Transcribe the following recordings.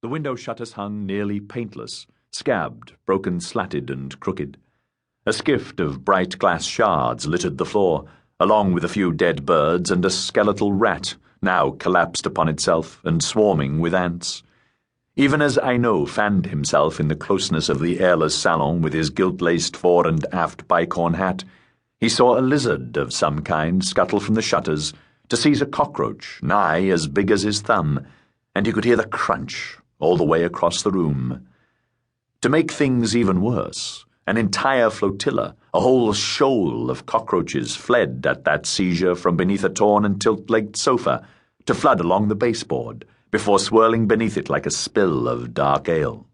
The window shutters hung nearly paintless, scabbed, broken, slatted, and crooked. A skift of bright glass shards littered the floor, along with a few dead birds and a skeletal rat, now collapsed upon itself and swarming with ants. Even as Aino fanned himself in the closeness of the airless salon with his gilt-laced fore and aft bicorn hat, he saw a lizard of some kind scuttle from the shutters to seize a cockroach nigh as big as his thumb, and he could hear the crunch all the way across the room. To make things even worse, an entire flotilla, a whole shoal of cockroaches, fled at that seizure from beneath a torn and tilt-legged sofa to flood along the baseboard before swirling beneath it like a spill of dark ale.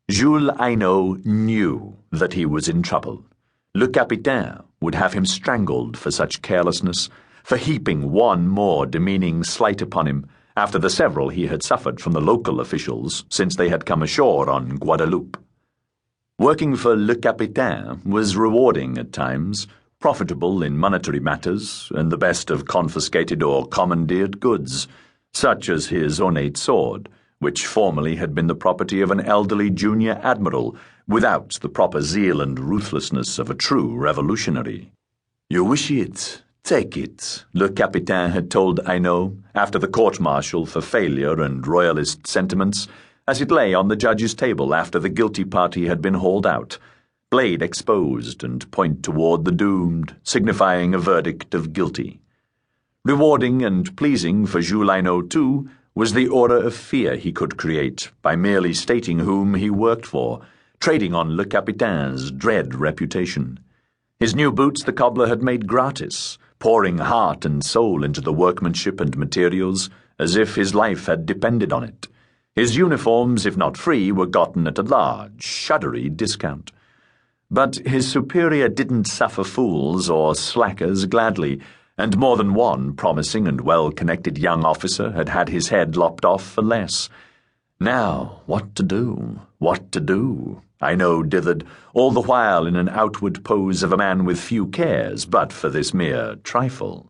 Jules Aino knew that he was in trouble. Le Capitaine would have him strangled for such carelessness, for heaping one more demeaning slight upon him after the several he had suffered from the local officials since they had come ashore on Guadeloupe. Working for Le Capitaine was rewarding at times, profitable in monetary matters, and the best of confiscated or commandeered goods, such as his ornate sword, which formerly had been the property of an elderly junior admiral, without the proper zeal and ruthlessness of a true revolutionary. "You wish it? Take it," Le Capitaine had told Aino after the court-martial for failure and royalist sentiments, as it lay on the judge's table after the guilty party had been hauled out, blade exposed and point toward the doomed, signifying a verdict of guilty. Rewarding and pleasing for Jules Aino, too, was the aura of fear he could create by merely stating whom he worked for, trading on Le Capitaine's dread reputation. His new boots the cobbler had made gratis, pouring heart and soul into the workmanship and materials, as if his life had depended on it. His uniforms, if not free, were gotten at a large, shuddery discount. But his superior didn't suffer fools or slackers gladly, and more than one promising and well-connected young officer had had his head lopped off for less. Now, what to do? What to do? Aino dithered, all the while in an outward pose of a man with few cares but for this mere trifle.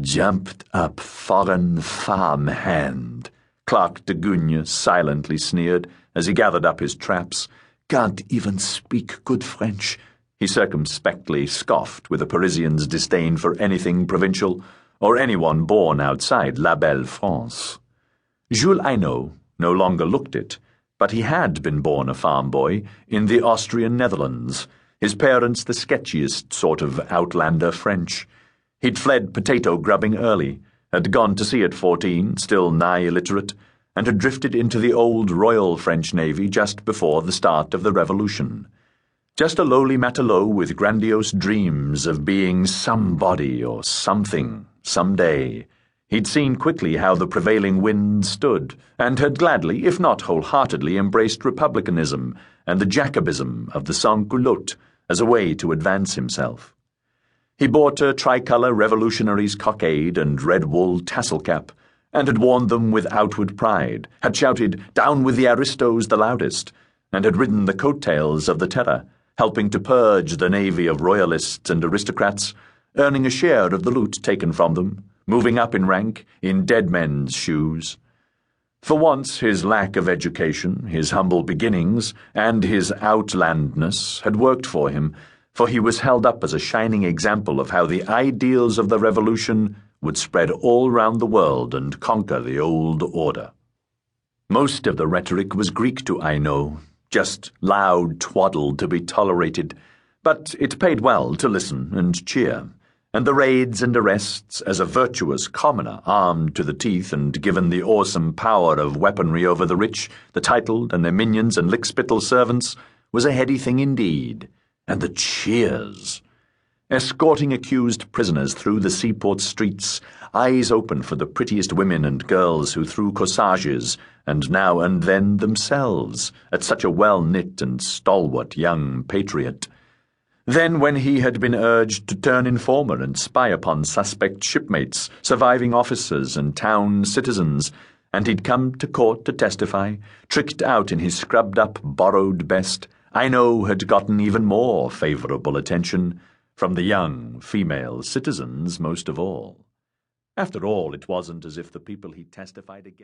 "Jumped up foreign farm hand," Clark de Gugne silently sneered as he gathered up his traps. "Can't even speak good French," he circumspectly scoffed with a Parisian's disdain for anything provincial or anyone born outside La Belle France. Jules Aino no longer looked it, but he had been born a farm boy in the Austrian Netherlands, his parents the sketchiest sort of outlander French. He'd fled potato-grubbing early, had gone to sea at 14, still nigh illiterate, and had drifted into the old Royal French Navy just before the start of the Revolution. Just a lowly matelot with grandiose dreams of being somebody or something someday. He'd seen quickly how the prevailing wind stood, and had gladly, if not wholeheartedly, embraced republicanism and the Jacobism of the sans-culotte as a way to advance himself. He bought a tricolour revolutionary's cockade and red wool tassel cap, and had worn them with outward pride, had shouted, "Down with the aristos" the loudest, and had ridden the coattails of the Terror, helping to purge the navy of royalists and aristocrats, earning a share of the loot taken from them, moving up in rank, in dead men's shoes. For once his lack of education, his humble beginnings, and his outlandness had worked for him, for he was held up as a shining example of how the ideals of the Revolution would spread all round the world and conquer the old order. Most of the rhetoric was Greek to Aino, just loud twaddle to be tolerated, but it paid well to listen and cheer, and the raids and arrests as a virtuous commoner armed to the teeth and given the awesome power of weaponry over the rich, the titled, and their minions and lickspittle servants was a heady thing indeed. And the cheers! Escorting accused prisoners through the seaport streets, eyes open for the prettiest women and girls who threw corsages, and now and then themselves, at such a well-knit and stalwart young patriot. Then, when he had been urged to turn informer and spy upon suspect shipmates, surviving officers, and town citizens, and he'd come to court to testify, tricked out in his scrubbed-up, borrowed best, Aino had gotten even more favourable attention, from the young female citizens most of all. After all, it wasn't as if the people he testified against